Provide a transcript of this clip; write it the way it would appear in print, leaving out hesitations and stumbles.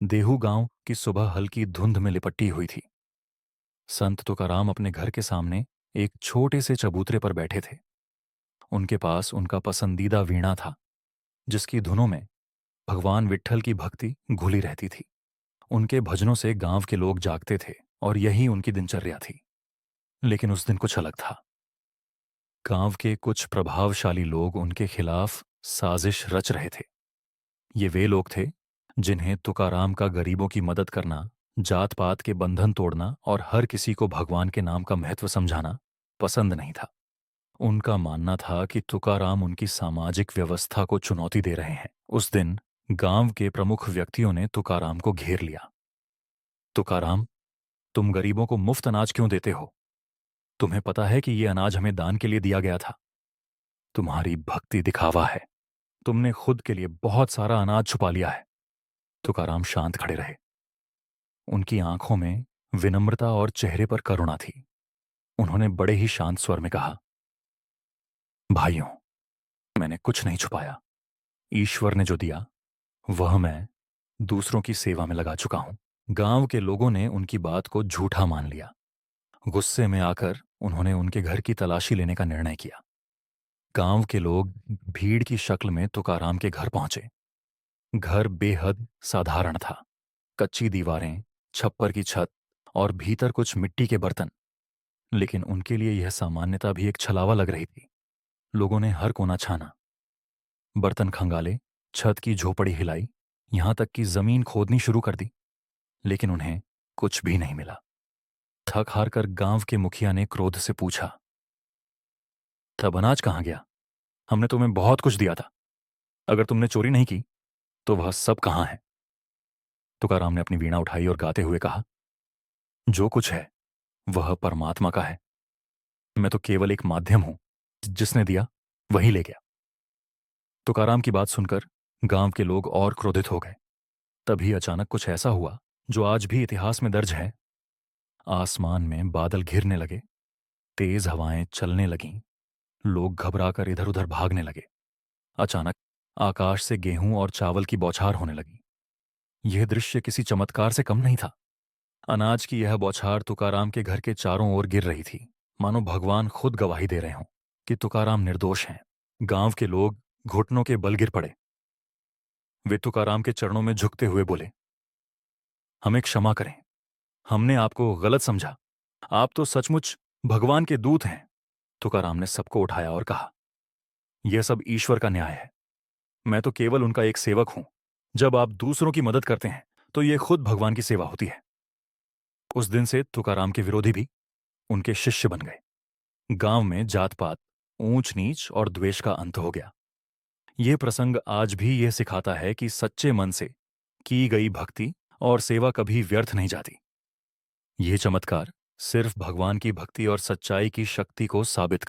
देहू गांव की सुबह हल्की धुंध में लिपटी हुई थी। संत तुकाराम अपने घर के सामने एक छोटे से चबूतरे पर बैठे थे। उनके पास उनका पसंदीदा वीणा था, जिसकी धुनों में भगवान विट्ठल की भक्ति घुली रहती थी। उनके भजनों से गांव के लोग जागते थे और यही उनकी दिनचर्या थी। लेकिन उस दिन कुछ अलग था। गांव के कुछ प्रभावशाली लोग उनके खिलाफ साजिश रच रहे थे। ये वे लोग थे जिन्हें तुकाराम का गरीबों की मदद करना, जात पात के बंधन तोड़ना और हर किसी को भगवान के नाम का महत्व समझाना पसंद नहीं था। उनका मानना था कि तुकाराम उनकी सामाजिक व्यवस्था को चुनौती दे रहे हैं। उस दिन गांव के प्रमुख व्यक्तियों ने तुकाराम को घेर लिया। तुकाराम, तुम गरीबों को मुफ्त अनाज क्यों देते हो? तुम्हें पता है कि यह अनाज हमें दान के लिए दिया गया था। तुम्हारी भक्ति दिखावा है। तुमने खुद के लिए बहुत सारा अनाज छुपा लिया है। तुकाराम शांत खड़े रहे। उनकी आंखों में विनम्रता और चेहरे पर करुणा थी। उन्होंने बड़े ही शांत स्वर में कहा, भाइयों, मैंने कुछ नहीं छुपाया। ईश्वर ने जो दिया वह मैं दूसरों की सेवा में लगा चुका हूं। गांव के लोगों ने उनकी बात को झूठा मान लिया। गुस्से में आकर उन्होंने उनके घर की तलाशी लेने का निर्णय किया। गांव के लोग भीड़ की शक्ल में तुकाराम के घर पहुंचे। घर बेहद साधारण था। कच्ची दीवारें, छप्पर की छत और भीतर कुछ मिट्टी के बर्तन। लेकिन उनके लिए यह सामान्यता भी एक छलावा लग रही थी। लोगों ने हर कोना छाना, बर्तन खंगाले, छत की झोपड़ी हिलाई, यहां तक कि जमीन खोदनी शुरू कर दी। लेकिन उन्हें कुछ भी नहीं मिला। थक हार कर गांव के मुखिया ने क्रोध से पूछा, तब अनाज कहां गया? हमने तुम्हें बहुत कुछ दिया था। अगर तुमने चोरी नहीं की तो वह सब कहां है? तुकाराम ने अपनी वीणा उठाई और गाते हुए कहा, जो कुछ है वह परमात्मा का है। मैं तो केवल एक माध्यम हूं। जिसने दिया वही ले गया। तुकाराम की बात सुनकर गांव के लोग और क्रोधित हो गए। तभी अचानक कुछ ऐसा हुआ जो आज भी इतिहास में दर्ज है। आसमान में बादल घिरने लगे, तेज हवाएं चलने लगीं, लोग घबराकर इधर उधर भागने लगे। अचानक आकाश से गेहूं और चावल की बौछार होने लगी। यह दृश्य किसी चमत्कार से कम नहीं था। अनाज की यह बौछार तुकाराम के घर के चारों ओर गिर रही थी, मानो भगवान खुद गवाही दे रहे हों कि तुकाराम निर्दोष हैं। गांव के लोग घुटनों के बल गिर पड़े। वे तुकाराम के चरणों में झुकते हुए बोले, हमें क्षमा करें, हमने आपको गलत समझा। आप तो सचमुच भगवान के दूत हैं। तुकाराम ने सबको उठाया और कहा, यह सब ईश्वर का न्याय है। मैं तो केवल उनका एक सेवक हूं। जब आप दूसरों की मदद करते हैं तो यह खुद भगवान की सेवा होती है। उस दिन से तुकाराम के विरोधी भी उनके शिष्य बन गए। गांव में जात पात, ऊंच नीच और द्वेष का अंत हो गया। यह प्रसंग आज भी यह सिखाता है कि सच्चे मन से की गई भक्ति और सेवा कभी व्यर्थ नहीं जाती। यह चमत्कार सिर्फ भगवान की भक्ति और सच्चाई की शक्ति को साबित